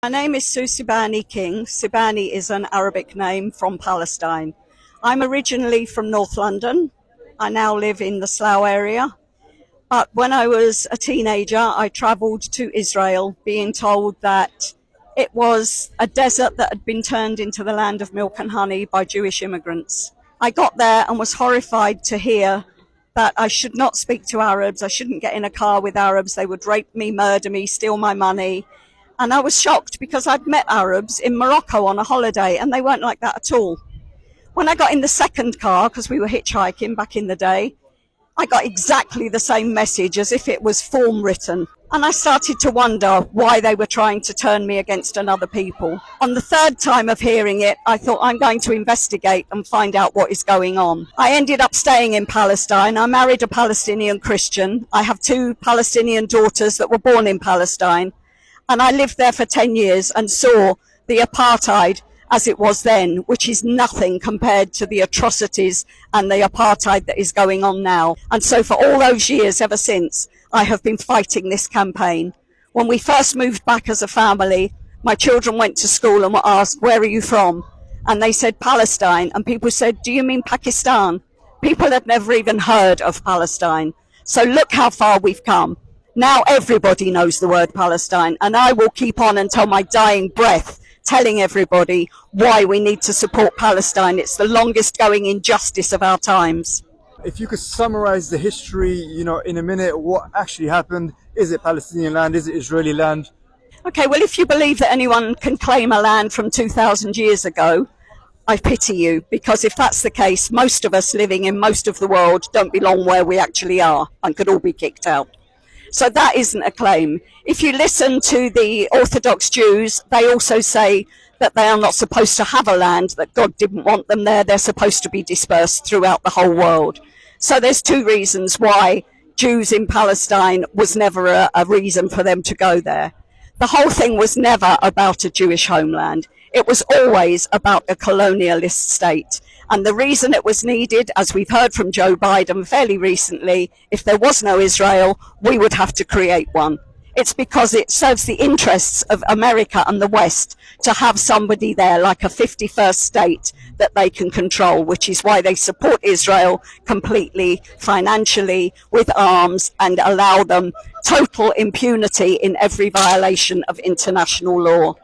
My name is Sue Sibani King. Sibani is an Arabic name from Palestine. I'm originally from North London. I now live in the Slough area. But when I was a teenager, I travelled to Israel being told that it was a desert that had been turned into the land of milk and honey by Jewish immigrants. I got there and was horrified to hear that I should not speak to Arabs. I shouldn't get in a car with Arabs. They would rape me, murder me, steal my money. And I was shocked because I'd met Arabs in Morocco on a holiday and they weren't like that at all. When I got in the second car, because we were hitchhiking back in the day, I got exactly the same message as if it was form written. And I started to wonder why they were trying to turn me against another people. On the third time of hearing it, I thought I'm going to investigate and find out what is going on. I ended up staying in Palestine. I married a Palestinian Christian. I have two Palestinian daughters that were born in Palestine. And I lived there for 10 years and saw the apartheid as it was then, which is nothing compared to the atrocities and the apartheid that is going on now. And so for all those years ever since, I have been fighting this campaign. When we first moved back as a family, my children went to school and were asked, "Where are you from?" And they said Palestine. And people said, "Do you mean Pakistan?" People had never even heard of Palestine. So look how far we've come. Now everybody knows the word Palestine, and I will keep on until my dying breath telling everybody why we need to support Palestine. It's the longest going injustice of our times. If you could summarize the history, in a minute, what actually happened? Is it Palestinian land? Is it Israeli land? Okay, well, if you believe that anyone can claim a land from 2,000 years ago, I pity you, because if that's the case, most of us living in most of the world don't belong where we actually are and could all be kicked out. So that isn't a claim. If you listen to the Orthodox Jews, they also say that they are not supposed to have a land, that God didn't want them there. They're supposed to be dispersed throughout the whole world. So there's two reasons why Jews in Palestine was never a reason for them to go there. The whole thing was never about a Jewish homeland. It was always about a colonialist state. And the reason it was needed, as we've heard from Joe Biden fairly recently, if there was no Israel, we would have to create one. It's because it serves the interests of America and the West to have somebody there like a 51st state that they can control, which is why they support Israel completely, financially, with arms, and allow them total impunity in every violation of international law.